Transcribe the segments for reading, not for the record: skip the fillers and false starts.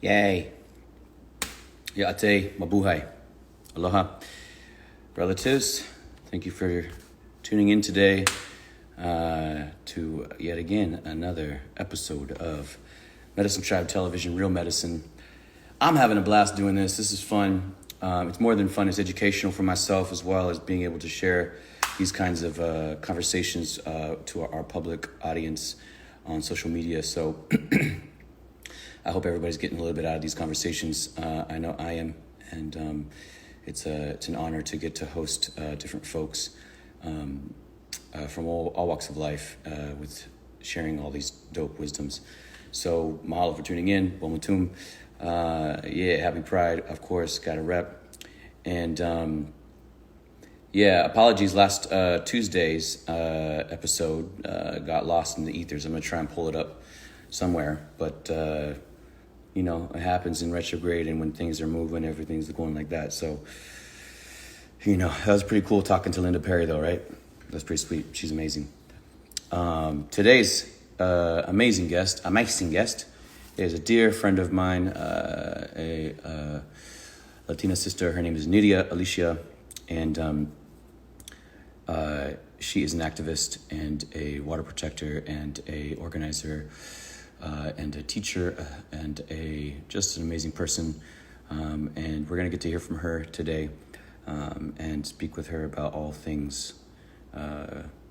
Yay. Ya'ate mabuhay. Aloha. Relatives, thank you for tuning in today to yet again another episode of Medicine Tribe Television, Real Medicine. I'm having a blast doing this. This is fun. It's more than fun. It's educational for myself as well as being able to share these kinds of conversations to our public audience on social media. So I hope everybody's getting a little bit out of these conversations. I know I am, and it's an honor to get to host different folks from all walks of life with sharing all these dope wisdoms. So mahalo for tuning in. Bomatum. Happy Pride, of course, got a rep. And apologies, last Tuesday's episode got lost in the ethers. I'm going to try and pull it up somewhere, but it happens in retrograde, and when things are moving, everything's going like that. So, that was pretty cool talking to Linda Perry, though, right? That's pretty sweet. She's amazing. Today's amazing guest is a dear friend of mine, a Latina sister. Her name is Niria Alicia, and she is an activist and a water protector and a organizer and a teacher and just an amazing person. And we're going to get to hear from her today and speak with her about all things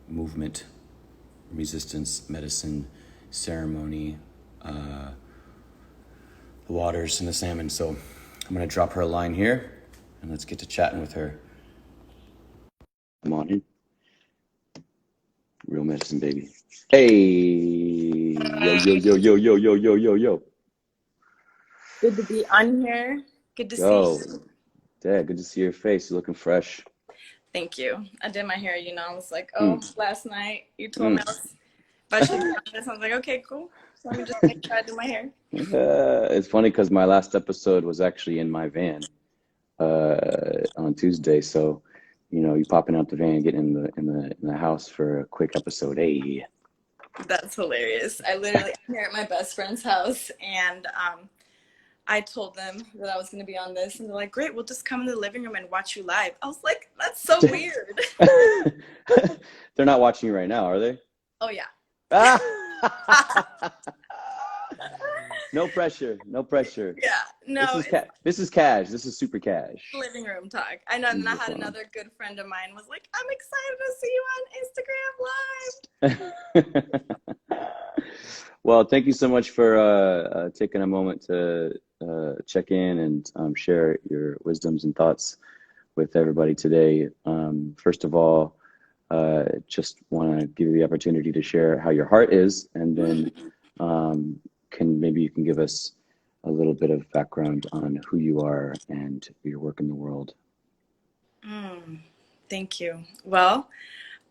movement, resistance, medicine, ceremony, the waters and the salmon. So I'm going to drop her a line here and let's get to chatting with her. Come on in. Real medicine, baby. Hey, yo. Good to be on here. Good to see you. Yeah, good to see your face. You're looking fresh. Thank you. I did my hair, I was like, last night you told me I should do this. I was like, okay, cool. So let me just make sure I do my hair. It's funny because my last episode was actually in my van on Tuesday. So, you popping out the van, getting in the house for a quick episode. Hey. That's hilarious. I'm here at my best friend's house, and I told them that I was going to be on this, and they're like, great, we'll just come into the living room and watch you live. I was like, that's so weird. They're not watching you right now, are they? Oh, yeah. No pressure. Yeah, no. This is cash. This is super cash. Living room talk. I know, and I had another good friend of mine was like, I'm excited to see you on Instagram live. Well, thank you so much for taking a moment to check in and share your wisdoms and thoughts with everybody today. First of all, just want to give you the opportunity to share how your heart is, and then maybe you can give us a little bit of background on who you are and your work in the world. Thank you. Well,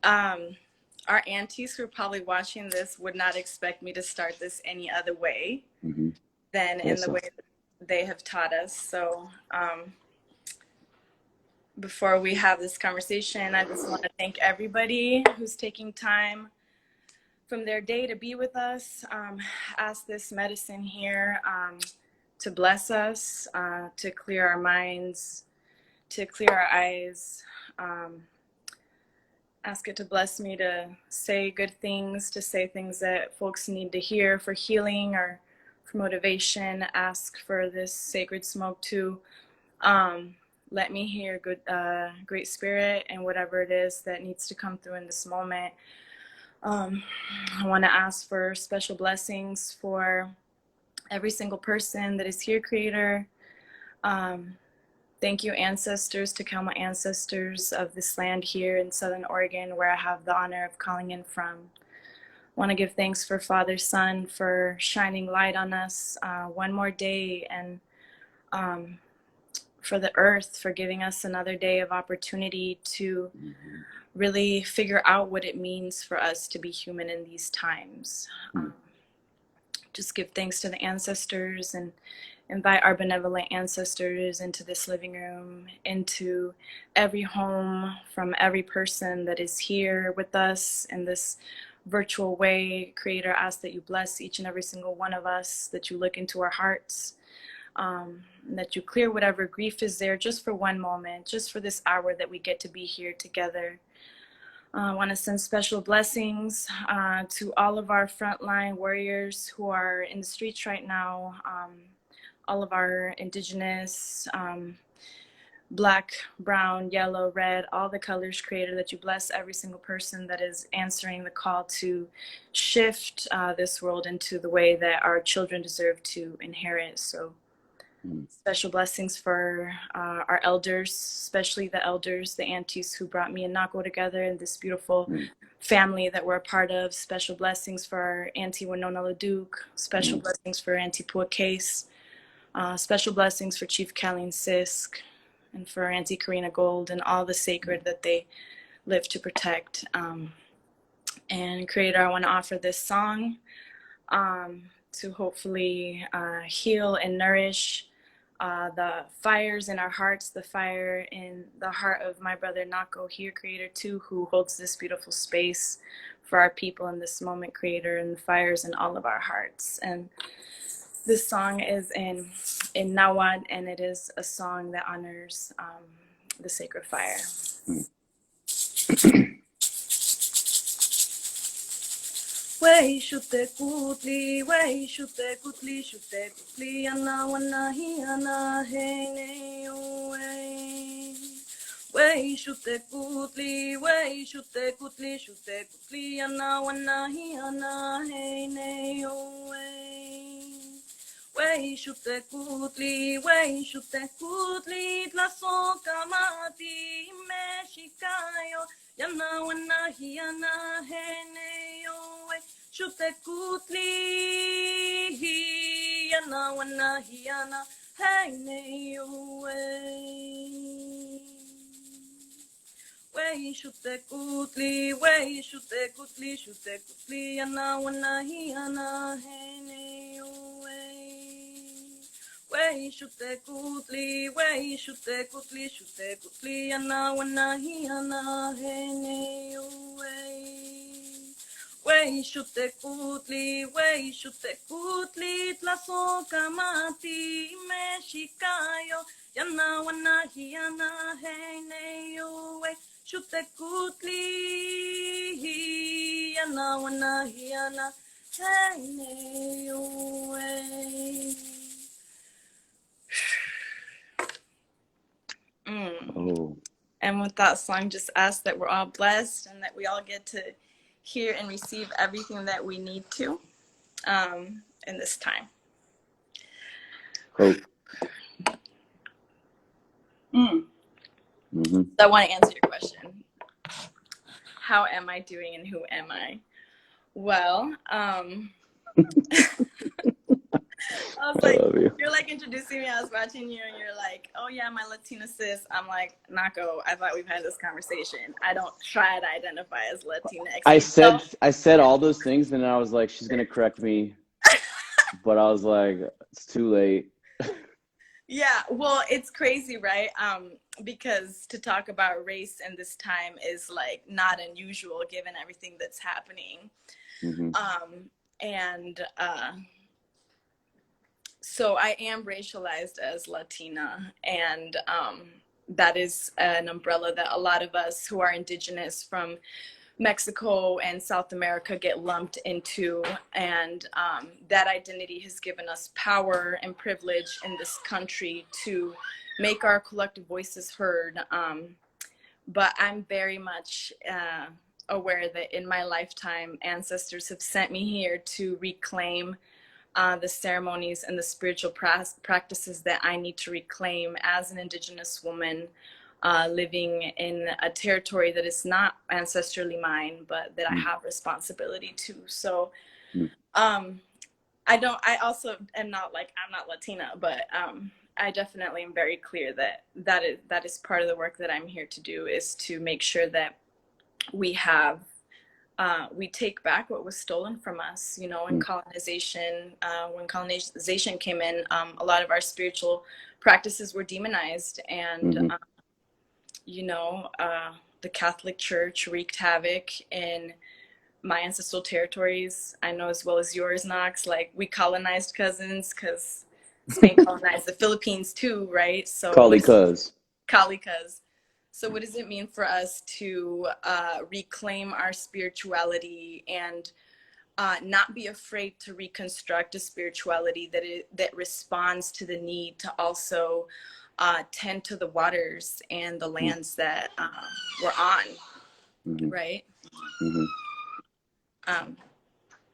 our aunties who are probably watching this would not expect me to start this any other way than in the way that they have taught us. So before we have this conversation, I just want to thank everybody who's taking time from their day to be with us. Ask this medicine here to bless us, to clear our minds, to clear our eyes. Ask it to bless me to say good things, to say things that folks need to hear for healing or for motivation. Ask for this sacred smoke to let me hear good, great spirit and whatever it is that needs to come through in this moment. I want to ask for special blessings for every single person that is here, Creator. Thank you, ancestors, to count my ancestors of this land here in Southern Oregon, where I have the honor of calling in from. I want to give thanks for Father, Son, for shining light on us one more day, and for the earth, for giving us another day of opportunity to really figure out what it means for us to be human in these times. Just give thanks to the ancestors and invite our benevolent ancestors into this living room, into every home, from every person that is here with us in this virtual way. Creator, ask that you bless each and every single one of us, that you look into our hearts, and that you clear whatever grief is there just for one moment, just for this hour that we get to be here together. I want to send special blessings to all of our frontline warriors who are in the streets right now, all of our indigenous, Black, brown, yellow, red, all the colors, Creator, that you bless every single person that is answering the call to shift this world into the way that our children deserve to inherit. So special blessings for our elders, especially the elders, the aunties who brought me and Nahko together in this beautiful family that we're a part of. Special blessings for our Auntie Winona LaDuke. Special blessings for Auntie Pua Case. Special blessings for Chief Colleen Sisk and for Auntie Karina Gold and all the sacred that they live to protect. And Creator, I want to offer this song to hopefully heal and nourish the fires in our hearts, the fire in the heart of my brother Nahko here, Creator, too, who holds this beautiful space for our people in this moment, Creator, and the fires in all of our hearts. And this song is in Nahuatl, and it is a song that honors the sacred fire. Way shute kutli, ana wana hi ana he ne way. Way shute kutli, ana wana hi ana he ne way. Way shute kutli, tlaso kamati me shikayo, yana wana hi ana he ne way. Shute kutli, yana wana hi ana he ne way. Way shute kutli, yana wana hi ana he ne way. Way shute kutli, yana wana hi ana he ne way. Way shute kutli, tlaso kamati me shikayo, yana wana hi ana he ne way. Shute kutli, yana wana hi ana he ne way. And with that song, just ask that we're all blessed and that we all get to hear and receive everything that we need to in this time. Hope. So I want to answer your question. How am I doing and who am I? Well, I was like, you're like introducing me. I was watching you, and you're like, "Oh yeah, my Latina sis." I'm like, Nahko, I thought we've had this conversation. I don't try to identify as Latina. I said all those things, and then I was like, she's gonna correct me, but I was like, it's too late. Yeah, well, it's crazy, right? Because to talk about race in this time is like not unusual given everything that's happening. So I am racialized as Latina, and that is an umbrella that a lot of us who are indigenous from Mexico and South America get lumped into, and that identity has given us power and privilege in this country to make our collective voices heard. But I'm very much aware that in my lifetime, ancestors have sent me here to reclaim the ceremonies and the spiritual practices that I need to reclaim as an indigenous woman living in a territory that is not ancestrally mine, but that I have responsibility to. So I also am not like, I'm not Latina, but I definitely am very clear that is part of the work that I'm here to do, is to make sure that we take back what was stolen from us. You know, in colonization, when colonization came in, a lot of our spiritual practices were demonized, and you know, the Catholic Church wreaked havoc in my ancestral territories. I know as well as yours, Knox. Like, we colonized cousins because Spain colonized the Philippines too, right? So what Kali is cuz. Kalikas? So what does it mean for us to reclaim our spirituality and not be afraid to reconstruct a spirituality that responds to the need to also tend to the waters and the lands that we're on, Mm-hmm. right? Mm-hmm. Um,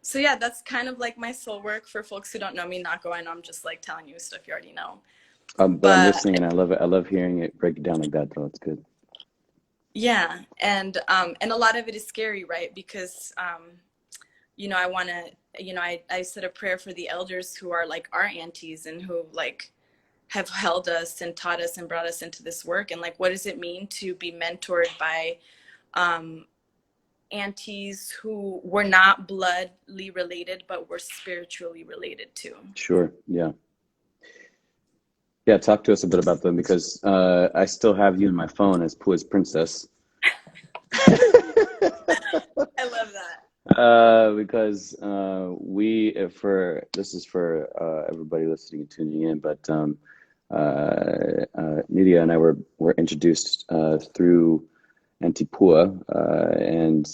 so yeah, that's kind of like my soul work for folks who don't know me. Nahko, I know I'm just like telling you stuff you already know, But I'm but listening and I love it. I love hearing it break it down like that, though. It's good. yeah, and a lot of it is scary, right? Because you know, I want to, you know, I said a prayer for the elders who are like our aunties and who like have held us and taught us and brought us into this work. And like, what does it mean to be mentored by um, aunties who were not bloodly related, but were spiritually related to? Sure. Yeah. Yeah. Talk to us a bit about them because I still have you in my phone as Pua's princess. I love that. Because for this is for everybody listening and tuning in, but Niria and I were introduced through Antipua, and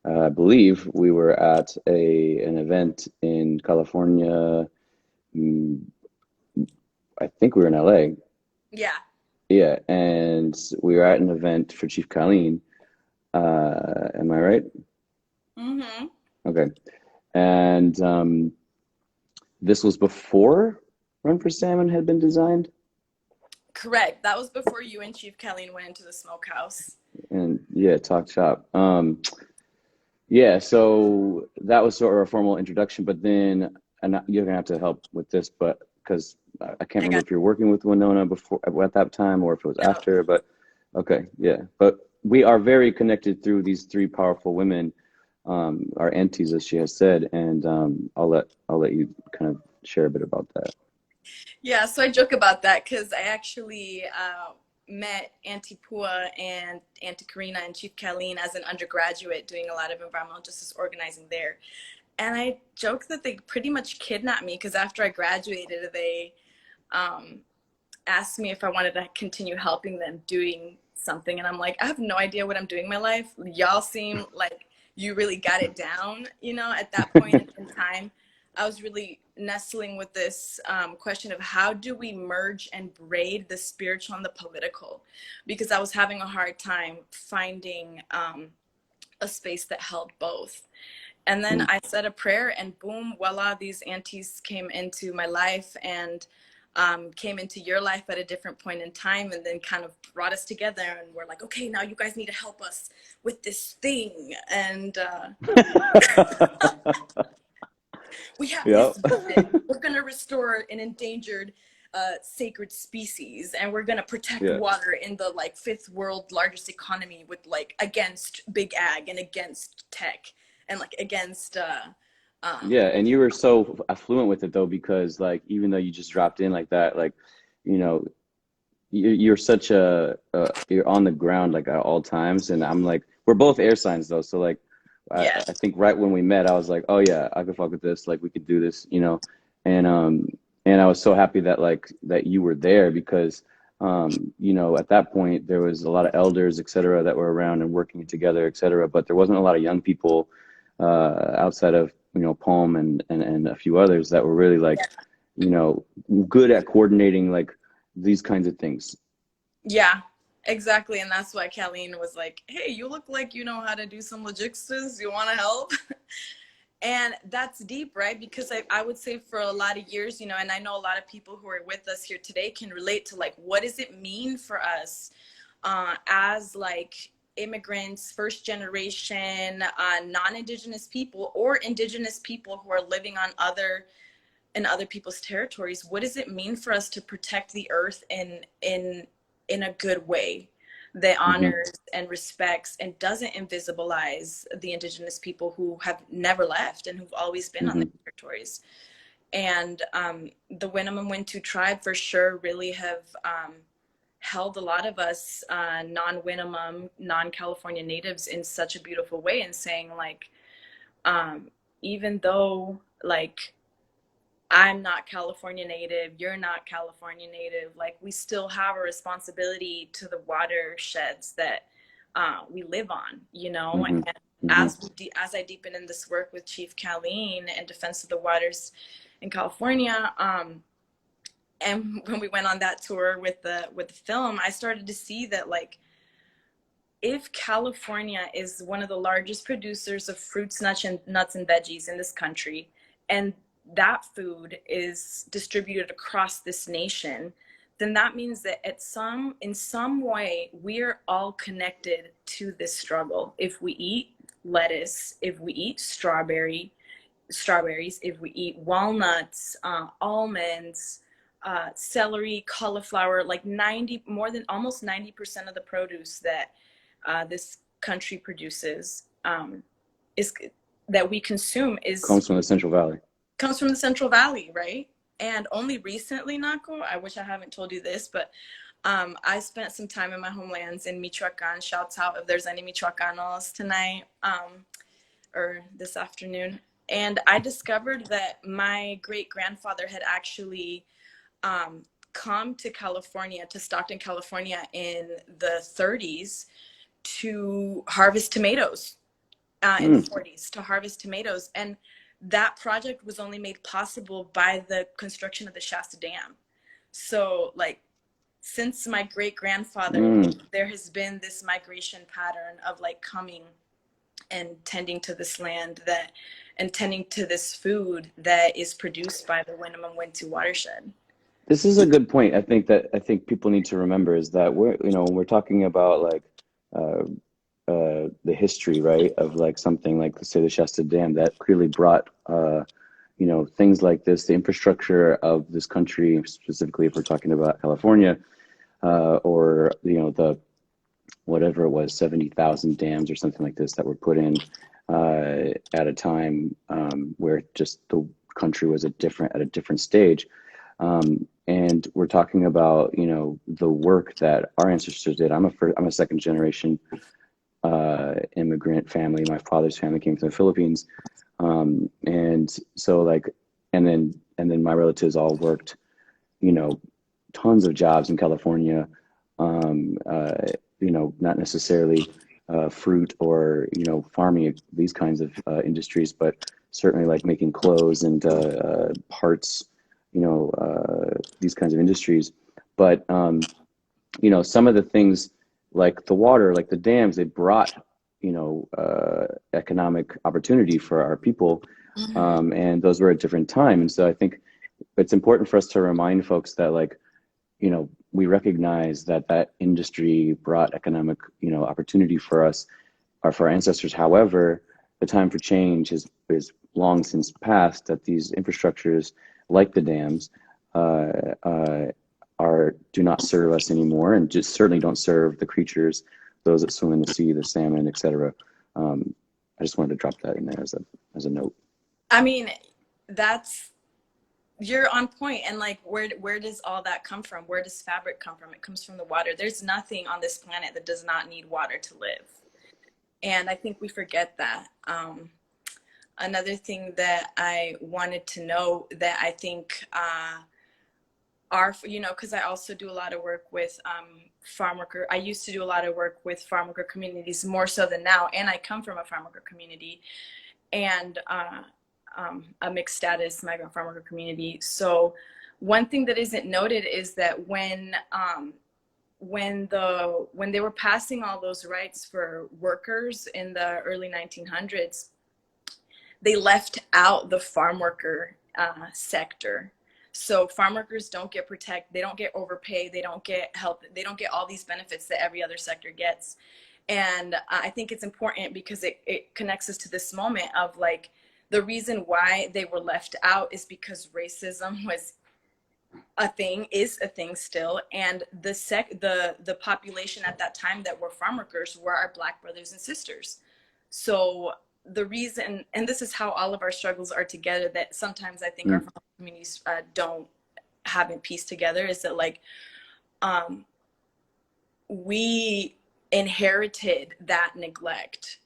I believe we were at an event in California. mm, I think we were in LA. Yeah. Yeah, and we were at an event for Chief Colleen. Am I right? Mm-hmm. Okay. And this was before Run for Salmon had been designed. Correct. That was before you and Chief Kelly went into the smokehouse. And yeah, talk shop. Yeah, so that was sort of a formal introduction, but then, and you're gonna have to help with this, but because I can't I remember got if you're working with Winona before at that time or if it was no. after, but okay, yeah. But we are very connected through these three powerful women, our aunties, as she has said, and I'll let you kind of share a bit about that. Yeah, so I joke about that because I actually met Auntie Pua and Auntie Karina and Chief Colleen as an undergraduate doing a lot of environmental justice organizing there. And I joke that they pretty much kidnapped me because after I graduated, they um, asked me if I wanted to continue helping them doing something. And I'm like, I have no idea what I'm doing in my life. Y'all seem like you really got it down, you know, at that point in time. I was really nestling with this question of how do we merge and braid the spiritual and the political? Because I was having a hard time finding a space that held both. And then Mm, I said a prayer, and boom, voila, these aunties came into my life and came into your life at a different point in time, and then kind of brought us together. And we're like, okay, now you guys need to help us with this thing. And we have yeah. this vision. We're going to restore an endangered sacred species, and we're going to protect Yeah. water in the like fifth world largest economy with like against big ag and against tech and like against um Yeah, and you were so affluent with it though, because like even though you just dropped in like that, like you know, you're such you're on the ground like at all times, and I'm like we're both air signs though, so like yeah. I think right when we met, I was like, oh yeah, I could fuck with this, like we could do this, and and I was so happy that like that you were there because at that point there was a lot of elders, et cetera, that were around and working together, et cetera, but there wasn't a lot of young people outside of Palm and a few others that were really like you know good at coordinating like these kinds of things. Yeah, exactly. And that's why Colleen was like, hey, you look like you know how to do some logistics. You want to help? And that's deep, right? Because I would say for a lot of years, you know, and I know a lot of people who are with us here today can relate to like, what does it mean for us as like immigrants, first generation, non-Indigenous people or Indigenous people who are living on other people's territories? What does it mean for us to protect the earth in a good way that Hmm. honors and respects and doesn't invisibilize the Indigenous people who have never left and who've always been on Hmm. the territories? And the Winnemem and Wintu tribe for sure really have held a lot of us non-Winnemem, non-California natives in such a beautiful way, and saying like, even though like I'm not California native, you're not California native. Like, we still have a responsibility to the watersheds that we live on, you know. Mm-hmm. And Mm-hmm. as I deepen in this work with Chief Colleen and Defense of the Waters in California, and when we went on that tour with the film, I started to see that, like, if California is one of the largest producers of fruits, nuts and veggies in this country, and that food is distributed across this nation, then that means that in some way, we're all connected to this struggle. If we eat lettuce, if we eat strawberries, if we eat walnuts, almonds, celery, cauliflower, like almost 90% of the produce that this country produces, is that we consume is Comes from the Central Valley. comes from the Central Valley, right? And only recently, Nahko, I wish I haven't told you this, but I spent some time in my homelands in Michoacan. Shouts out if there's any Michoacanos tonight, or this afternoon. And I discovered that my great grandfather had actually come to California, to Stockton, California in the 30s to harvest tomatoes, in the 40s to harvest tomatoes. And that project was only made possible by the construction of the Shasta Dam. So, like, since my great grandfather, there has been this migration pattern of, like, coming and tending to this land and tending to this food that is produced by the Winnemem Wintu watershed. This is a good point. I think people need to remember is that when we're talking about like the history, right, of like something like, let's say, the Shasta Dam that clearly brought things like this, the infrastructure of this country, specifically if we're talking about California, or the whatever it was, 70,000 dams or something like this that were put in at a time where just the country was at a different stage. And we're talking about, the work that our ancestors did. I'm a second generation immigrant family. My father's family came from the Philippines. And so like, and then my relatives all worked, tons of jobs in California, not necessarily fruit or, farming, these kinds of industries, but certainly like making clothes and parts, these kinds of industries. But, some of the things like the water, like the dams, they brought, economic opportunity for our people. And those were at different time. And so I think it's important for us to remind folks that, like, we recognize that industry brought economic, opportunity for us or for our ancestors. However, the time for change is long since passed, that these infrastructures like the dams do not serve us anymore, and just certainly don't serve the creatures, those that swim in the sea, the salmon, etc. I just wanted to drop that in there as a note. I mean, you're on point. And like, where does all that come from? Where does fabric come from? It comes from the water. There's nothing on this planet that does not need water to live. And I think we forget that. Another thing that I wanted to know that I think because I also do a lot of work with farm worker. I used to do a lot of work with farm worker communities, more so than now. And I come from a farm worker community and a mixed status migrant farm worker community. So one thing that isn't noted is that when they were passing all those rights for workers in the early 1900s, they left out the farm worker sector. So farm workers don't get protected, they don't get overpaid, they don't get help, they don't get all these benefits that every other sector gets. And I think it's important because it connects us to this moment of, like, the reason why they were left out is because racism was is a thing still. And the population at that time that were farm workers were our Black brothers and sisters. So the reason, and this is how all of our struggles are together, that sometimes I think our farm communities haven't pieced together, is that, like, we inherited that neglect.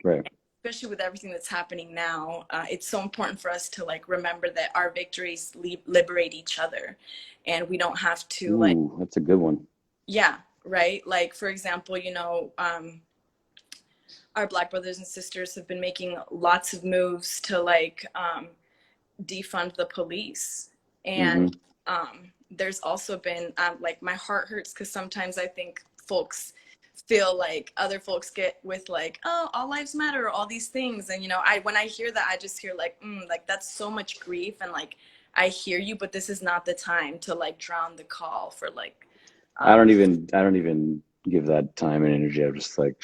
Right. especially with everything that's happening now, it's so important for us to like remember that our victories liberate each other, and we don't have to like, Ooh, that's a good one. yeah, right. Like for example, our Black brothers and sisters have been making lots of moves to like defund the police, and Mm-hmm. there's also been like my heart hurts because sometimes I think folks feel like other folks get with like, oh, all lives matter, all these things, and I when I hear that, I just hear like, like that's so much grief, and like I hear you, but this is not the time to like drown the call for like, um I don't even give that time and energy. I just like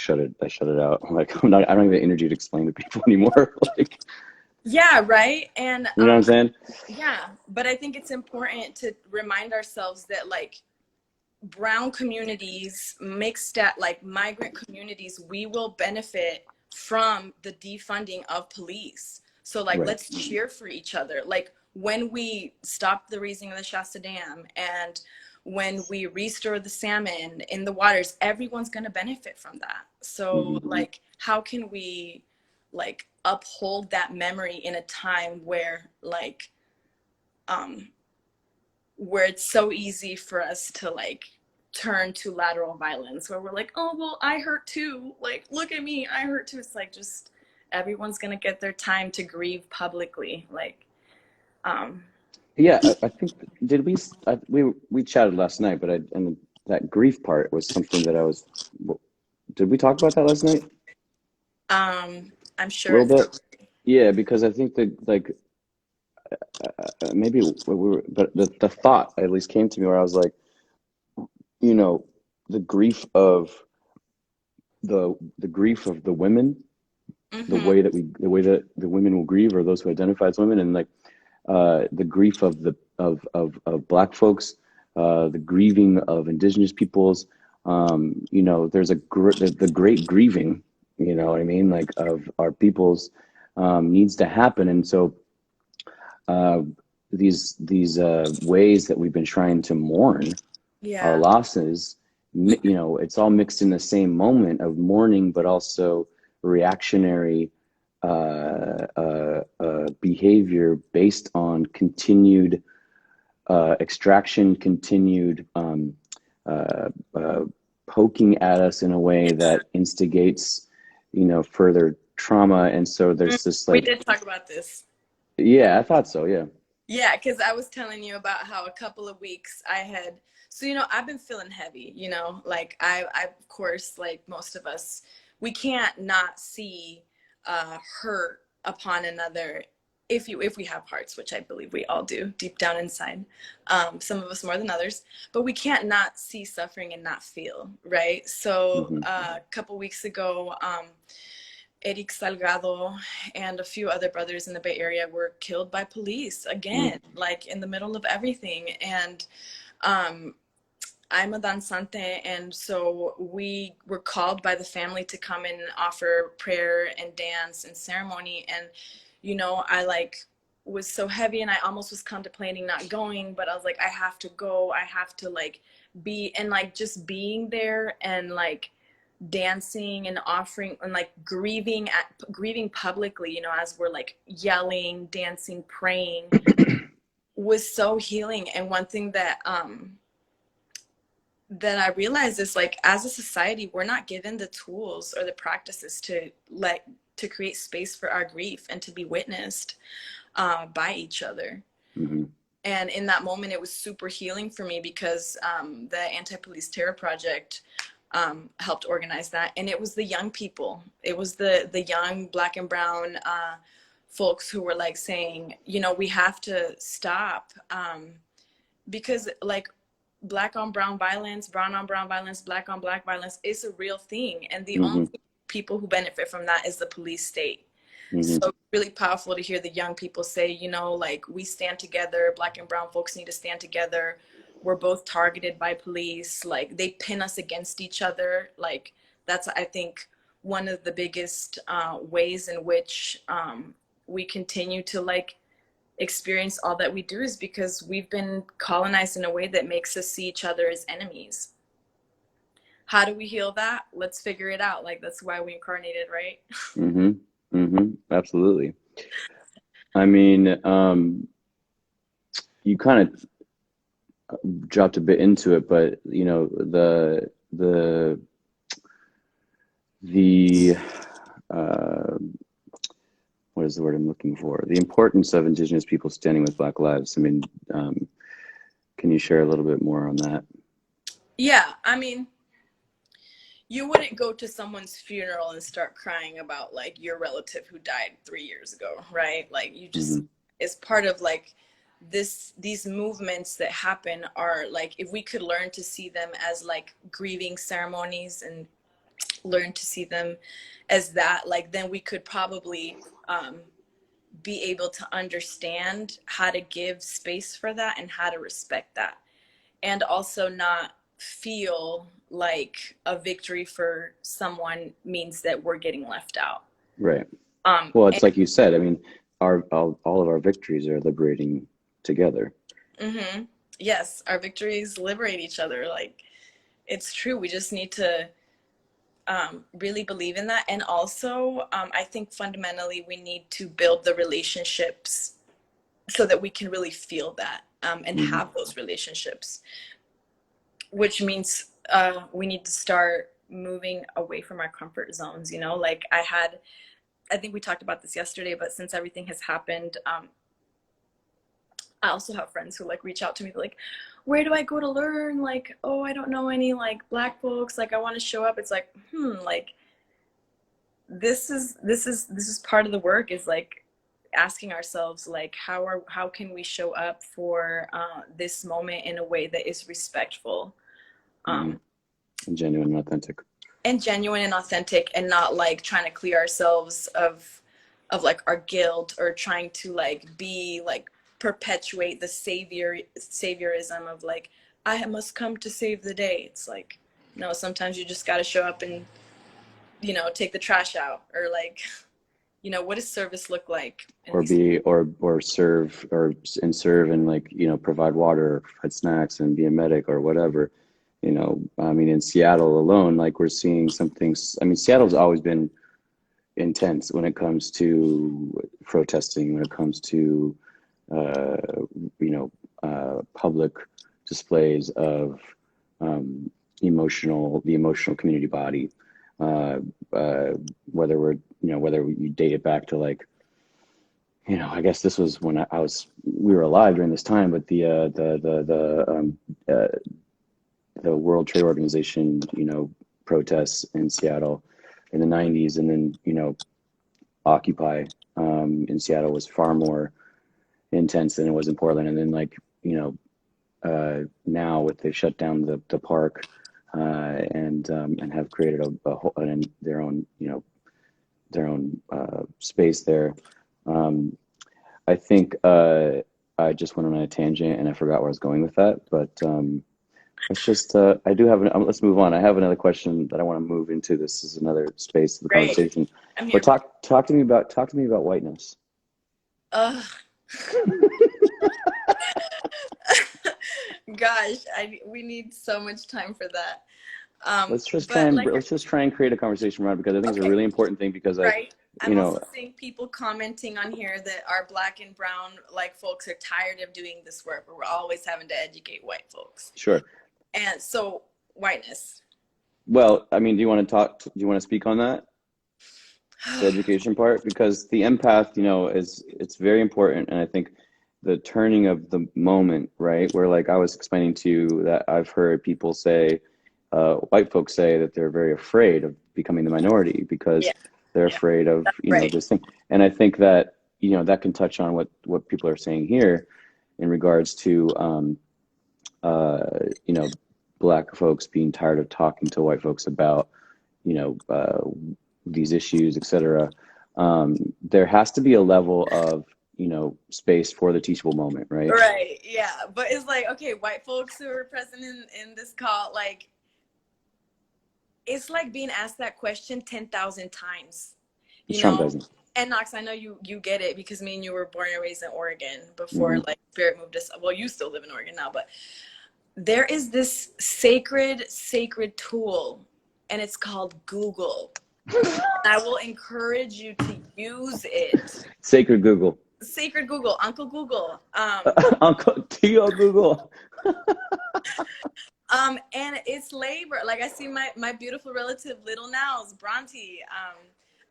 I shut it out. Like I don't have the energy to explain to people anymore. Like, yeah, right. And you know what I'm saying? yeah, but I think it's important to remind ourselves that like brown communities, mixed at like migrant communities, we will benefit from the defunding of police. So like Right. let's cheer for each other. Like when we stop the raising of the Shasta Dam, and when we restore the salmon in the waters, everyone's going to benefit from that. So Mm-hmm. like how can we like uphold that memory in a time um where it's so easy for us to like turn to lateral violence, where we're like, oh well, I hurt too, like look at me, I hurt too. It's like, just everyone's gonna get their time to grieve publicly, like um Yeah, I think we chatted last night, but and that grief part was something that I was. Did we talk about that last night? I'm A sure little it's bit. Yeah, because I think that like maybe we were, but the thought at least came to me where I was like, you know, the grief of the grief of the women, mm-hmm, the way that the women will grieve, or those who identify as women, and like the grief of of Black folks, the grieving of Indigenous peoples. There's the great grieving. You know what I mean? Like of our peoples needs to happen, and so uh, these ways that we've been trying to mourn our yeah, losses, it's all mixed in the same moment of mourning, but also reactionary behavior based on continued extraction, continued uh, uh, poking at us in a way that instigates, further trauma. And so there's this we like, did talk about this. yeah, I thought so. Yeah. Yeah, because I was telling you about how a couple of weeks I had, so I've been feeling heavy, like I of course, like most of us, we can't not see hurt upon another, if we have hearts, which I believe we all do deep down inside, some of us more than others, but we can't not see suffering and not feel, right? So Hmm. a couple weeks ago, Eric Salgado and a few other brothers in the Bay Area were killed by police Mm. again, like in the middle of everything. And um, I'm a danzante, and so we were called by the family to come and offer prayer and dance and ceremony. And I like was so heavy, and I almost was contemplating not going, but I was like, I have to go. I have to like be, and like just being there and like dancing and offering and like grieving publicly, as we're like yelling, dancing, praying, was so healing. And one thing that I realized is like, as a society, we're not given the tools or the practices to create space for our grief and to be witnessed by each other. Hmm. And in that moment, it was super healing for me because the Anti-Police Terror Project helped organize that, and it was the young people. It was the young Black and brown folks who were like saying, we have to stop, because like Black on brown violence, brown on brown violence, Black on Black violence is a real thing, and the only Hmm. people who benefit from that is the police state. Hmm. So really powerful to hear the young people say, like, we stand together, Black and brown folks need to stand together. We're both targeted by police. Like, they pin us against each other. Like, that's, I think, one of the biggest ways in which we continue to like experience all that we do, is because we've been colonized in a way that makes us see each other as enemies. How do we heal that? Let's figure it out. Like, that's why we incarnated, right? Hmm. Absolutely. I mean, you kind of dropped a bit into it, but you know, the uh, what is the word I'm looking for? The importance of Indigenous people standing with Black lives. I mean, can you share a little bit more on that? Yeah, I mean, you wouldn't go to someone's funeral and start crying about like your relative who died 3 years ago, right? Like you just, Hmm. it's part of like these movements that happen are like, if we could learn to see them as like grieving ceremonies and learn to see them as that, like then we could probably be able to understand how to give space for that and how to respect that, and also not feel like a victory for someone means that we're getting left out. Right. Well, it's And like you said. I mean, our all of our victories are liberating together. yes, our victories liberate each other. Like it's true. We just need to really believe in that. And also, I think fundamentally we need to build the relationships so that we can really feel that and Hmm. have those relationships, which means we need to start moving away from our comfort zones. You know, like I think we talked about this yesterday, but since everything has happened, I also have friends who like reach out to me like, where do I go to learn? Like, oh, I don't know any like Black folks. Like, I want to show up. It's like, like this is part of the work, is like asking ourselves like how can we show up for this moment in a way that is respectful, Hmm. um, Genuine and authentic. and genuine and authentic, and not like trying to clear ourselves of like our guilt, or trying to like be like perpetuate the saviorism of like I must come to save the day. It's like, no, sometimes you just got to show up and take the trash out, or like what does service look like in Or these. be or serve and serve and like provide water or provide snacks and be a medic or whatever. I mean, in Seattle alone, like we're seeing some things. I mean, Seattle's always been intense when it comes to protesting, when it comes to uh, public displays of um, the emotional community body. Uh, uh, whether you date it back to like, I guess this was when we were alive during this time, but uh, the World Trade Organization, protests in Seattle in the 90s, and then, Occupy in Seattle was far more intense than it was in Portland. And then like, now they've shut down the park and have created a whole, their own space there. Um, I think I just went on a tangent and I forgot where I was going with that. But let's just I do have let's move on. I have another question that I want to move into. This is another space of the Great. conversation. I'm But here for it. talk to me about whiteness. Ugh. Gosh, we need so much time for that. But like, Let's just try and create a conversation around it, because I think it's a okay, really important thing, because right. you I'm know also seeing people commenting on here that our Black and brown like folks are tired of doing this work where we're always having to educate white folks. sure. And so whiteness. Well, I mean, do you want to speak on that, the education part? Because the empath, it's very important. And I think the turning of the moment, right, where like I was explaining to you that I've heard people say, white folks say that they're very afraid of becoming the minority because Yeah, they're yeah, afraid of, right. this thing. And I think that, that can touch on what people are saying here in regards to, uh, you know, Black folks being tired of talking to white folks about, you know, uh, these issues, etc. There has to be a level of, space for the teachable moment, right? Right, yeah. But it's like, okay, white folks who are present in this call, like, it's like being asked that question 10,000 times, It's you know? traumatizing. And Knox, I know you get it because me and you were born and raised in Oregon before Hmm. like Spirit moved us. Well, you still live in Oregon now, but there is this sacred tool, and it's called Google. And I will encourage you to use it. Sacred Google. Sacred Google, Uncle Google. Uncle Tio Google. And it's labor. Like I see my beautiful relative, Little Nels, Bronte.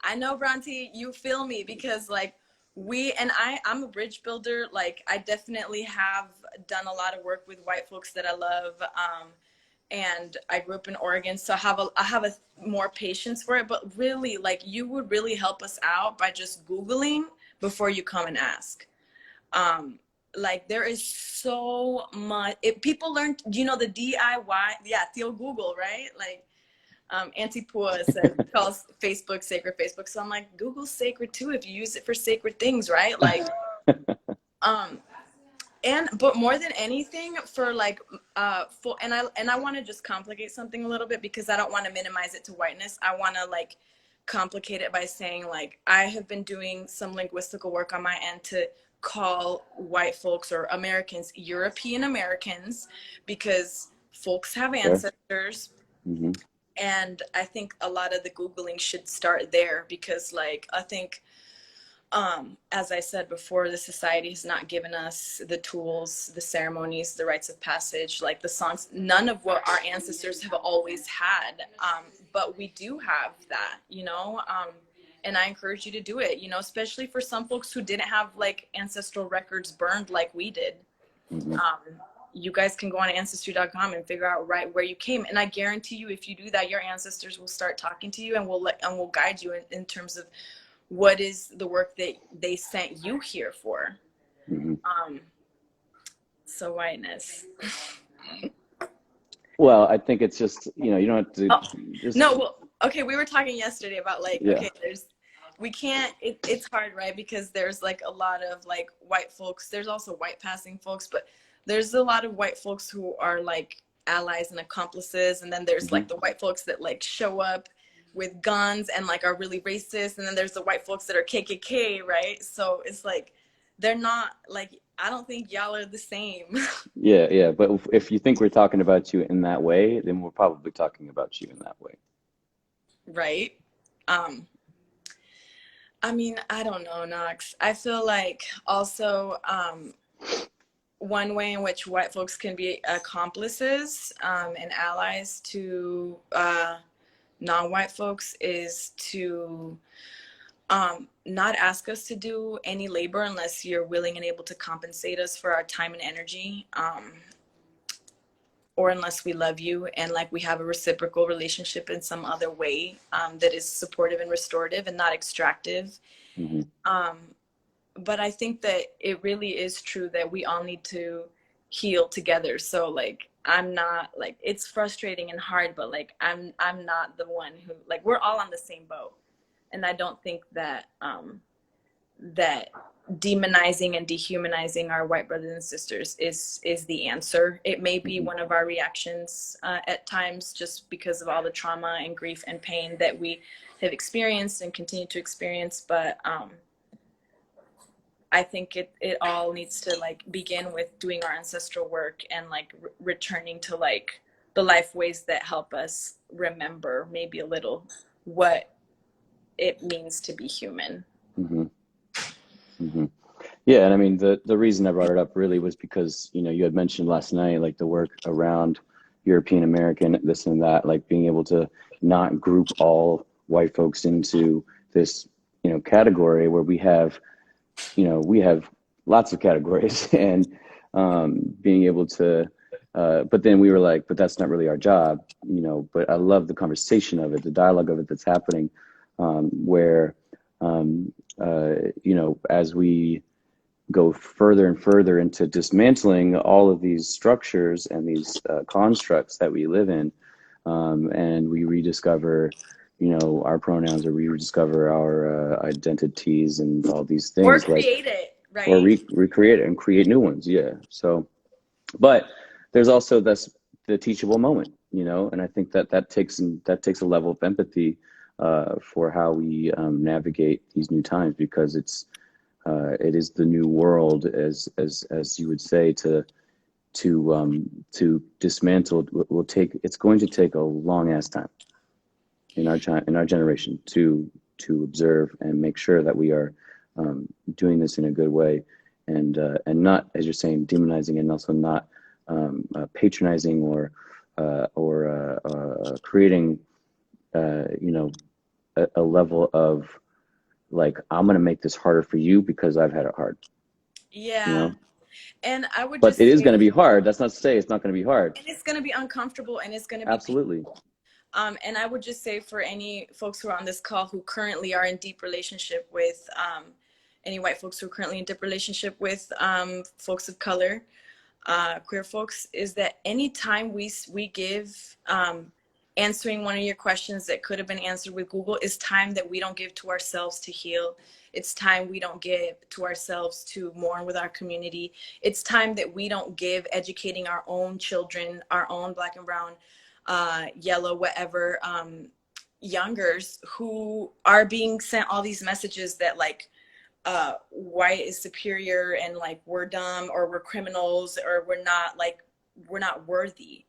I know Bronte, you feel me because like I'm a bridge builder. Like I definitely have done a lot of work with white folks that I love. And I grew up in Oregon, so I have a more patience for it. But really, like you would really help us out by just Googling before you come and ask. Like there is so much. People learn, you know, the DIY. Yeah, Theo Google, right? Like Auntie Pua says, calls Facebook sacred Facebook. So I'm like, Google's sacred too if you use it for sacred things, right? Like, but more than anything for like and I want to just complicate something a little bit because I don't want to minimize it to whiteness. I want to like complicate it by saying like I have been doing some linguistical work on my end to call white folks or Americans European Americans because folks have ancestors. Mm-hmm. And I think a lot of the Googling should start there because like I think as I said before, the society has not given us the tools, the ceremonies, the rites of passage, like the songs, none of what our ancestors have always had. But we do have that, you know, and I encourage you to do it, you know, especially for some folks who didn't have like ancestral records burned like we did. Mm-hmm. You guys can go on ancestry.com and figure out right where you came. And I guarantee you, if you do that, your ancestors will start talking to you and will guide you in terms of what is the work that they sent you here for. Mm-hmm. So whiteness. Well, I think it's just, you know, you don't have to just. No, well, okay, we were talking yesterday about like, Yeah. okay, it's hard, right? Because there's like a lot of like white folks, there's also white passing folks, but there's a lot of white folks who are like allies and accomplices. And then there's like the white folks that like show up with guns and like are really racist. And then there's the white folks that are KKK, right? So it's like, they're not like, I don't think y'all are the same. Yeah. But if you think we're talking about you in that way, then we're probably talking about you in that way. Right. I mean, I don't know, Knox. I feel like also one way in which white folks can be accomplices and allies to non-white folks is to not ask us to do any labor unless you're willing and able to compensate us for our time and energy, or unless we love you and like we have a reciprocal relationship in some other way that is supportive and restorative and not extractive. Mm-hmm. But I think that it really is true that we all need to heal together. So like, I'm not like, it's frustrating and hard, but like, I'm not the one who, like, we're all on the same boat. And I don't think that, that demonizing and dehumanizing our white brothers and sisters is the answer. It may be one of our reactions at times, just because of all the trauma and grief and pain that we have experienced and continue to experience. But I think it all needs to like begin with doing our ancestral work and like returning to like the life ways that help us remember maybe a little what it means to be human. Mm-hmm. Mm-hmm. Yeah, and I mean the reason I brought it up really was because, you know, you had mentioned last night like the work around European American, this and that, like being able to not group all white folks into this, you know, category where we have lots of categories and being able to but then we were like, but that's not really our job, you know. But I love the conversation of it, the dialogue of it that's happening, where you know, as we go further and further into dismantling all of these structures and these constructs that we live in, and we rediscover, you know, our pronouns, or we rediscover our identities and all these things, or create it, right? Or recreate it and create new ones. Yeah. So, but there's also the teachable moment, you know, and I think that takes a level of empathy for how we navigate these new times, because it is the new world, as you would say, to dismantle. It's going to take a long ass time in our generation to to observe and make sure that we are doing this in a good way, and not, as you're saying, demonizing, and also not patronizing or creating a level of like, I'm gonna make this harder for you because I've had it hard. Yeah. And I would But just it is say, going to be hard. That's not to say it's not going to be hard. and it's going to be uncomfortable, and it's going to be Absolutely. painful. And I would just say, for any folks who are on this call who currently are in deep relationship with any white folks who are currently in deep relationship with folks of color, queer folks, is that anytime we give answering one of your questions that could have been answered with Google is time that we don't give to ourselves to heal. It's time we don't give to ourselves to mourn with our community. It's time that we don't give educating our own children, our own Black and brown, yellow, whatever, youngers who are being sent all these messages that like white is superior, and like we're dumb, or we're criminals, or we're not worthy.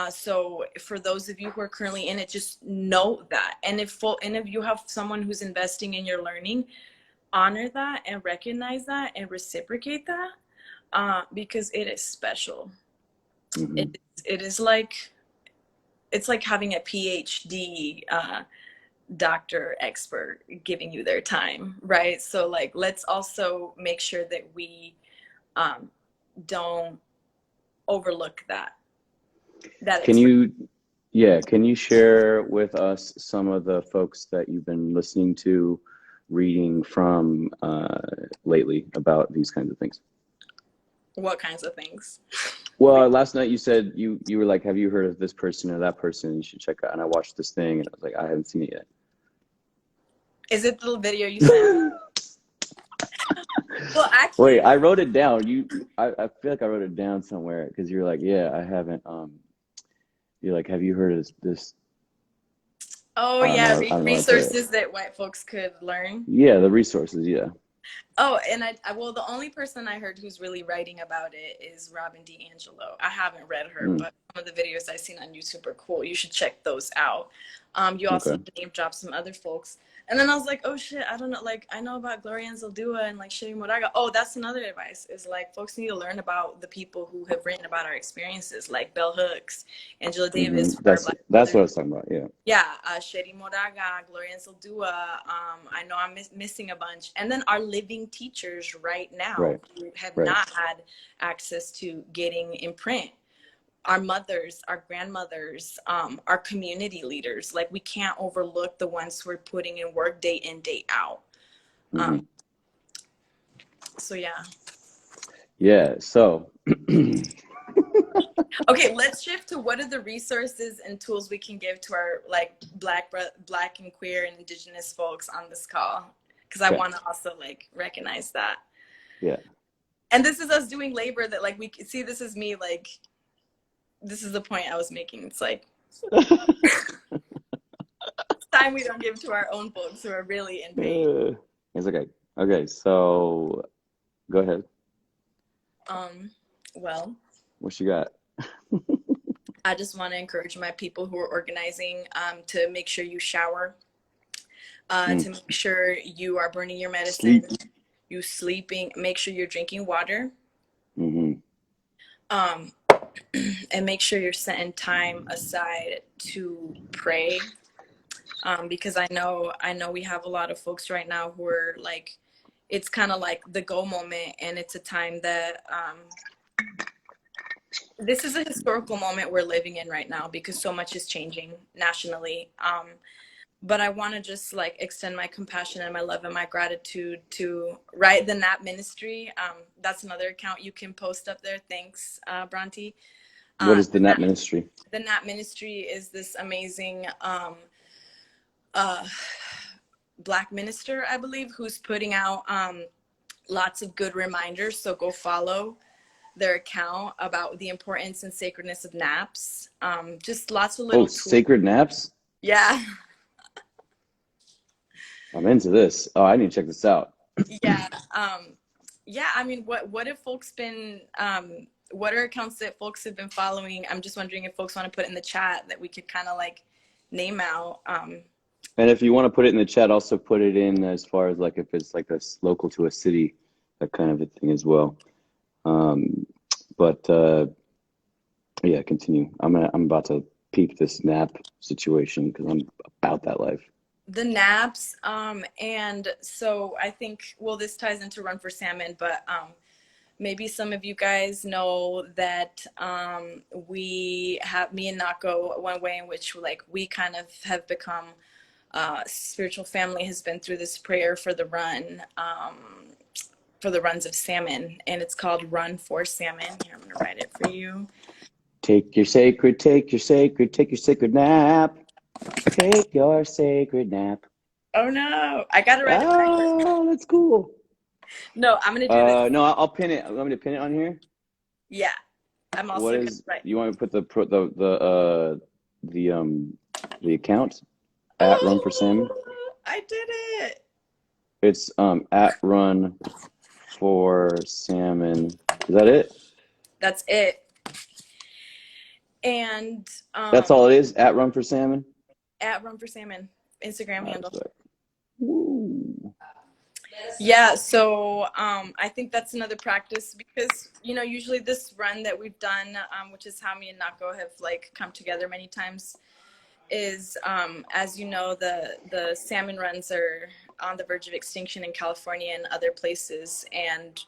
So for those of you who are currently in it, just know that. And if you have someone who's investing in your learning, honor that and recognize that and reciprocate that, because it is special. Mm-hmm. It is like, it's like having a PhD doctor expert giving you their time, right? So like, let's also make sure that we don't overlook that. Can you share with us some of the folks that you've been listening to, reading from lately about these kinds of things? What kinds of things? Well, last night you said you were like, have you heard of this person or that person? You should check out. And I watched this thing, and I was like, I haven't seen it yet. Is it the video you sent? Well, actually, wait, I wrote it down. I feel like I wrote it down somewhere, because you're like, yeah, I haven't. You're like, have you heard of this? Oh yeah, resources that white folks could learn. Yeah, the resources. Yeah. Oh, and well, the only person I heard who's really writing about it is Robin DiAngelo. I haven't read her, but some of the videos I've seen on YouTube are cool. You should check those out. You also name drop some other folks. And then I was like, oh shit, I don't know. Like, I know about Gloria Anzaldúa and like Sheri Moraga. Oh, that's another advice, is like, folks need to learn about the people who have written about our experiences, like Bell Hooks, Angela Davis. That's what I was talking about. Yeah. Yeah, Sheri Moraga, Gloria Anzaldúa. I know I'm missing a bunch. And then our living teachers right now who have not had access to getting in print. Our mothers, our grandmothers, our community leaders. Like, we can't overlook the ones who are putting in work day in, day out. So yeah. Yeah, so. Okay, let's shift to what are the resources and tools we can give to our like black and queer and indigenous folks on this call, because I want to also like recognize that. Yeah. And this is us doing labor that like we see. This is me, like, this is the point I was making. It's like it's time we don't give to our own folks who are really in pain. It's okay. Okay, so go ahead. Well, what you got? I just want to encourage my people who are organizing to make sure you shower, to make sure you are burning your medicine, you sleeping, make sure you're drinking water, and make sure you're setting time aside to pray, because I know we have a lot of folks right now who are like, it's kind of like the go moment, and it's a time that this is a historical moment we're living in right now, because so much is changing nationally. But I want to just like extend my compassion and my love and my gratitude to the Nap Ministry. That's another account you can post up there. Thanks, Bronte. What is the Nap Ministry? The Nap Ministry is this amazing Black minister, I believe, who's putting out lots of good reminders. So go follow their account about the importance and sacredness of naps. Just lots of little tools. Sacred naps? Yeah. I'm into this. Oh, I need to check this out. Yeah. Yeah, I mean, what have folks been what are accounts that folks have been following? I'm just wondering if folks want to put in the chat that we could kind of like name out. And if you want to put it in the chat, also put it in as far as like if it's like local to a city, that kind of a thing as well. Um, but yeah, continue. I'm about to peep this nap situation because I'm about that life. The naps, and so I think, well, this ties into Run for Salmon, but maybe some of you guys know that we have, me and Nahko, one way in which like we kind of have become spiritual family has been through this prayer for the run, for the runs of salmon, and it's called Run for Salmon. Here, I'm gonna write it for you. Take your sacred, take your sacred nap. Take your sacred nap. Oh no, I gotta write it back. Oh, that's cool. No, I'm gonna do this. No, I'll pin it. Want me to pin it on here? Yeah, I'm also What gonna is? write. You want me to put the account at Run for Salmon? Oh, I did it. It's at Run for Salmon. Is that it? That's it. And That's all it is. At Run for Salmon. at Run for Salmon Instagram handle. Woo. Yeah, so I think that's another practice because usually this run that we've done, which is how me and Nahko have like come together many times, is as you know, the salmon runs are on the verge of extinction in California and other places, and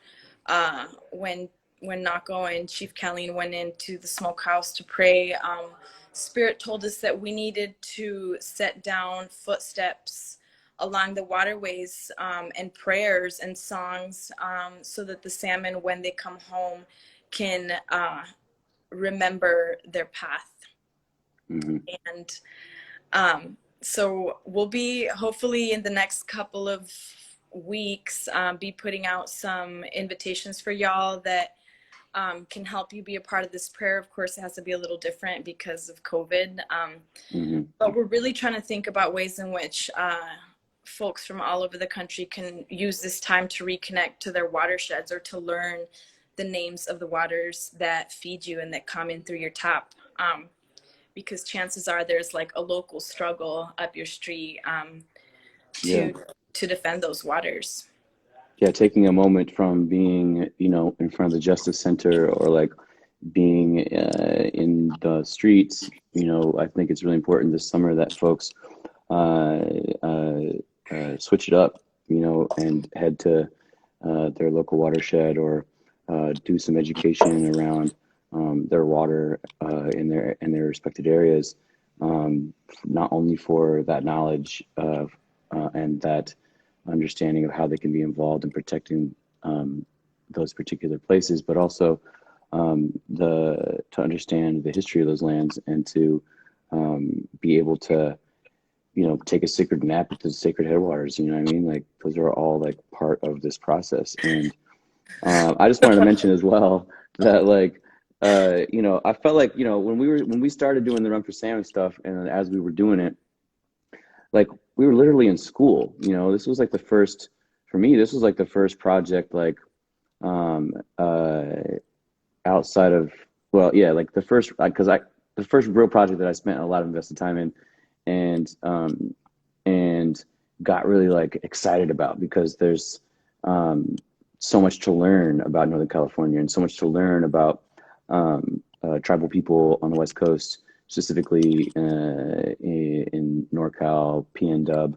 when Nahko and Chief Colleen went into the smokehouse to pray, Spirit told us that we needed to set down footsteps along the waterways, and prayers and songs, so that the salmon, when they come home, can remember their path. Mm-hmm. And so we'll be, hopefully in the next couple of weeks, be putting out some invitations for y'all that can help you be a part of this prayer. Of course, it has to be a little different because of COVID. But we're really trying to think about ways in which folks from all over the country can use this time to reconnect to their watersheds or to learn the names of the waters that feed you and that come in through your tap. Because chances are there's like a local struggle up your street to defend those waters. Yeah, taking a moment from being, in front of the Justice Center or like being in the streets, I think it's really important this summer that folks switch it up, and head to their local watershed or do some education around their water in their respected areas, not only for that knowledge of and that understanding of how they can be involved in protecting those particular places, but also to understand the history of those lands and to be able to take a sacred nap at the sacred headwaters. You know what I mean? Like those are all like part of this process. And I just wanted to mention as well that like I felt like when we started doing the Run for Salmon stuff, and as we were doing it, like we were literally in school. This was like the first, for me, this was like the first project like outside of, well, yeah, like the first, because the first real project that I spent a lot of invested time in, and got really like excited about, because there's so much to learn about Northern California and so much to learn about tribal people on the West Coast, specifically in NorCal, PNW,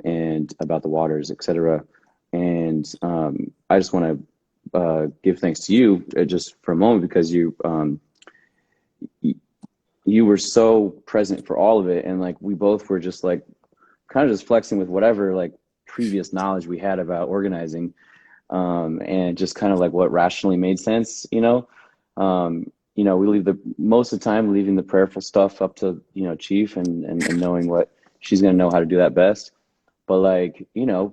and about the waters, etc. And I just want to give thanks to you just for a moment, because you were so present for all of it, and like we both were just like kind of just flexing with whatever like previous knowledge we had about organizing, and just kind of like what rationally made sense. We leave most of the time leaving the prayerful stuff up to Chief and knowing what she's gonna know how to do that best. But like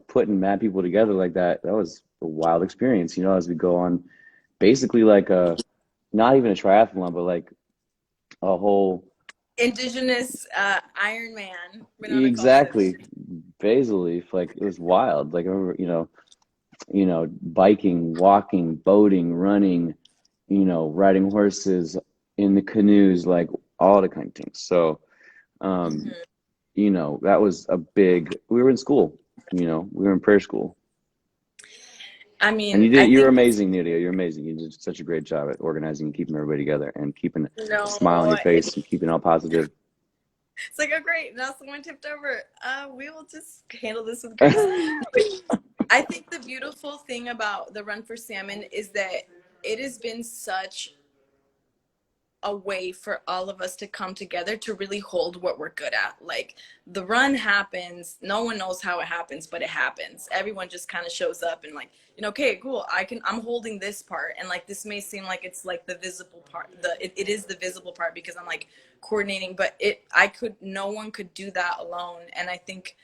putting mad people together like that was a wild experience. As we go on, basically like not even a triathlon, but like a whole Indigenous Iron Man. exactly basil leaf. Like it was wild. Like I remember biking, walking, boating, running, riding horses, in the canoes, like all the kind of things. So you know, that was a big, we were in school, you know, we were in prayer school. I And mean, I you're think amazing, Nidia. You're amazing. You did such a great job at organizing and keeping everybody together and keeping a smile on no, your face and keeping it all positive. it's like, oh great, now someone tipped over. We will just handle this with grace. I think the beautiful thing about the Run for Salmon is that it has been such a way for all of us to come together to really hold what we're good at. Like the run happens, no one knows how it happens, but it happens. Everyone just kind of shows up and like, you know, okay, cool. I'm holding this part. And like, this may seem like it's like the visible part, it is the visible part because I'm like coordinating, but no one could do that alone. And I think,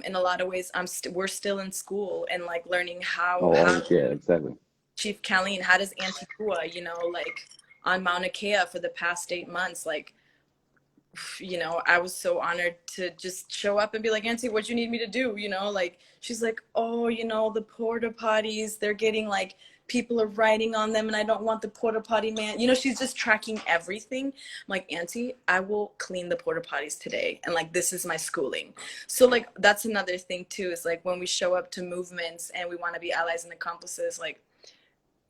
in a lot of ways, we're still in school and like learning how Yeah, exactly. Chief Colleen, how does Auntie Kua, you know, like on Mauna Kea for the past 8 months, like, you know, I was so honored to just show up and be like, Auntie, what do you need me to do? You know, like, she's like, oh, you know, the porta potties, they're getting like, people are writing on them and I don't want the porta potty man. You know, she's just tracking everything. I'm like, Auntie, I will clean the porta potties today. And like, this is my schooling. So like, that's another thing too, is like when we show up to movements and we want to be allies and accomplices, like,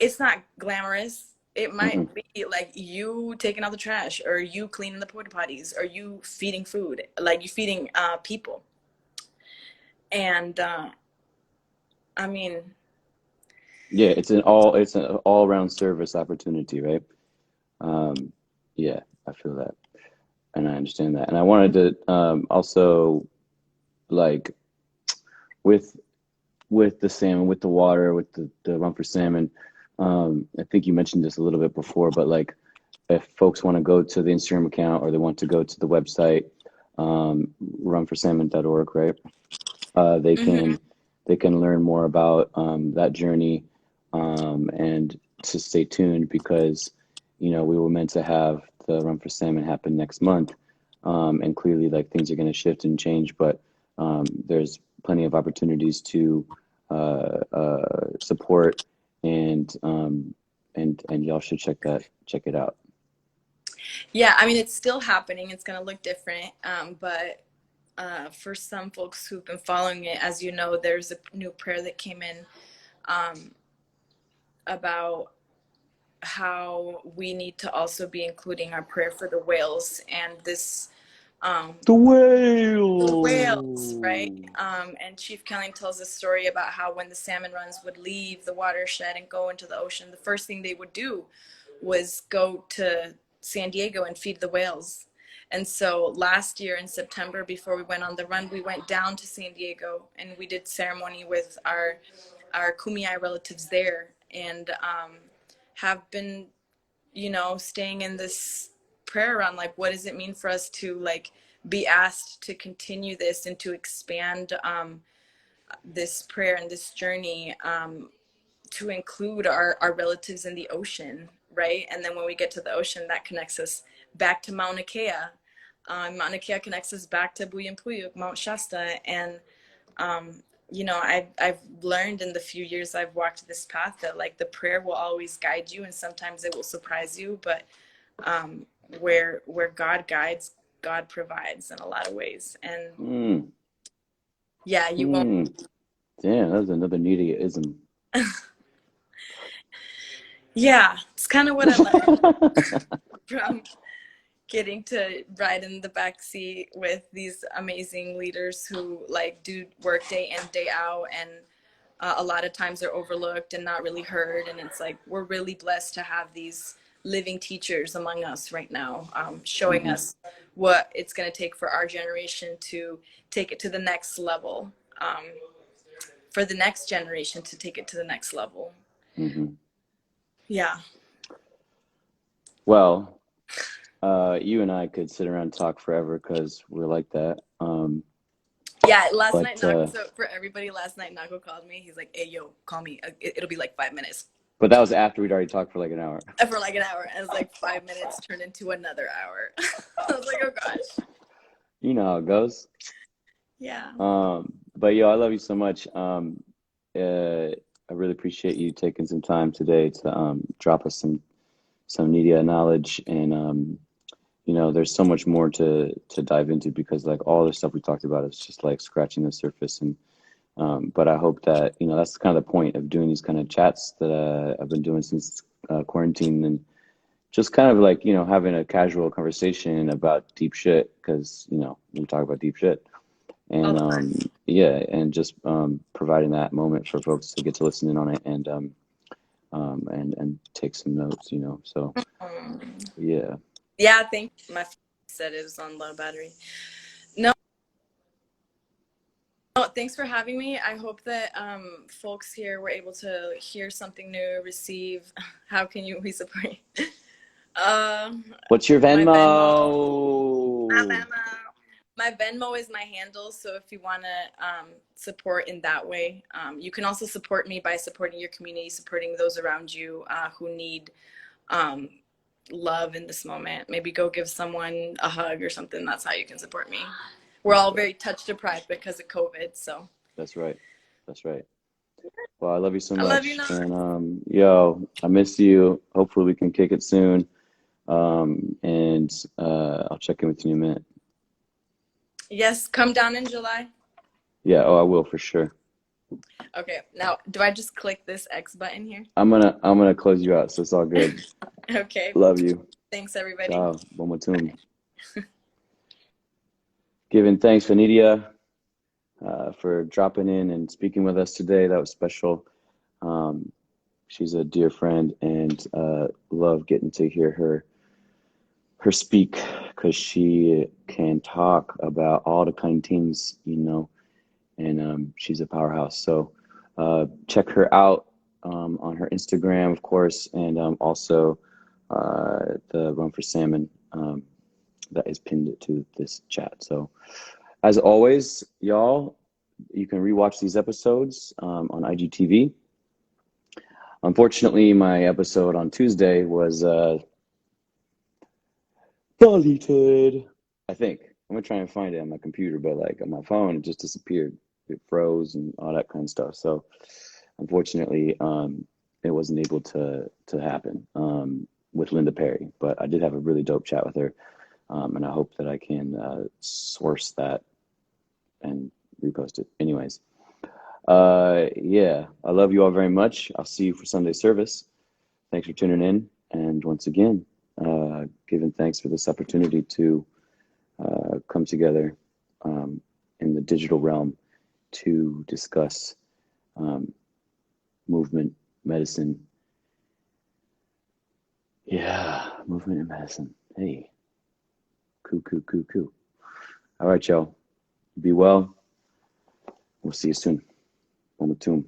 it's not glamorous. It might Mm-mm. be like you taking out the trash or you cleaning the porta potties or you feeding food, like you feeding people. And I mean, Yeah, it's an all around service opportunity, right? Um, yeah, I feel that and I understand that. And I wanted to also like with the salmon, with the water, with the run for salmon. I think you mentioned this a little bit before, but like if folks want to go to the Instagram account or they want to go to the website, runforsalmon.org, right? They mm-hmm. can learn more about that journey and to stay tuned because you know we were meant to have the Run for Salmon happen next month, and clearly like things are going to shift and change, but there's plenty of opportunities to support and y'all should check it out. Yeah, I mean, it's still happening. It's going to look different. But for some folks who've been following it, as you know, there's a new prayer that came in um, about how we need to also be including our prayer for the whales and this The the whales, right? whale. And Chief Kelling tells a story about how when the salmon runs would leave the watershed and go into the ocean, the first thing they would do was go to San Diego and feed the whales. And so last year in September, before we went on the run, we went down to San Diego and we did ceremony with our Kumeyaay relatives there, and have been, you know, staying in this prayer around like what does it mean for us to like be asked to continue this and to expand this prayer and this journey to include our relatives in the ocean, right? And then when we get to the ocean, that connects us back to Mauna Kea. Mauna Kea connects us back to Buyumpuyuk, Mount Shasta. And you know, I've learned in the few years I've walked this path that like the prayer will always guide you, and sometimes it will surprise you. But where God guides, God provides in a lot of ways. And Mm, yeah, you won't. mm. Damn, that was another Nidia-ism. Yeah, it's kind of what I learned from getting to ride in the back seat with these amazing leaders who like do work day in day out, and a lot of times they're overlooked and not really heard, and it's like we're really blessed to have these living teachers among us right now, showing Hmm. us what it's going to take for our generation to take it to the next level, for the next generation to take it to the next level. Hmm. Yeah. Well, you and I could sit around and talk forever because we're like that. Yeah, last night, But Nahko, so for everybody, last night, Nahko called me. He's like, hey, yo, call me. It'll be like 5 minutes. but that was after we'd already talked for like an hour. For like an hour. And it's like 5 minutes turned into another hour. I was like, oh gosh. You know how it goes. Yeah. But yo, I love you so much. I really appreciate you taking some time today to drop us some media knowledge and you know, there's so much more to dive into, because like all the stuff we talked about is just like scratching the surface. And but I hope that, you know, that's kind of the point of doing these kind of chats that I've been doing since quarantine, and just kind of like, you know, having a casual conversation about deep shit, because, you know, we talk about deep shit. All And the time. yeah, and just providing that moment for folks to get to listen in on it, and take some notes, you know. So yeah. Yeah, I think my said it was on low battery. No, thanks for having me. I hope that folks here were able to hear something new, receive. How can we support? Uh, What's your my Venmo. My Venmo? Venmo. My Venmo is my handle, so if you want to support in that way, you can also support me by supporting your community, supporting those around you who need um, love in this moment. Maybe go give someone a hug or something. That's how you can support me. We're all very touch deprived because of COVID, so. That's right. That's right. Well, I love you so I love you, much. Nahko. And yo, I miss you. Hopefully we can kick it soon. And I'll check in with you in a minute. Yes, come down in July. Yeah, oh, I will for sure. Okay, now do I just click this X button here? I'm gonna close you out, so it's all good. Okay. Love you. Thanks, everybody. Ciao. Bon matum. Giving thanks for Niria for dropping in and speaking with us today. That was special. Um, she's a dear friend, and love getting to hear her speak, because she can talk about all the kind of things, you know, and she's a powerhouse. So check her out on her Instagram, of course, and also the Run for Salmon that is pinned to this chat. So as always, y'all, you can rewatch these episodes on IGTV. Unfortunately, my episode on Tuesday was deleted. I think I'm gonna try and find it on my computer, but like on my phone, it just disappeared. It froze and all that kind of stuff. So unfortunately, it wasn't able to happen with Linda Perry. But I did have a really dope chat with her, and I hope that I can source that and repost it. Anyways, yeah, I love you all very much. I'll see you for Sunday service. Thanks for tuning in, and once again, giving thanks for this opportunity to come together in the digital realm to discuss movement, medicine. Yeah, movement and medicine. Hey, coo, coo, coo, coo. All right, y'all. Be well. We'll see you soon. On the tomb.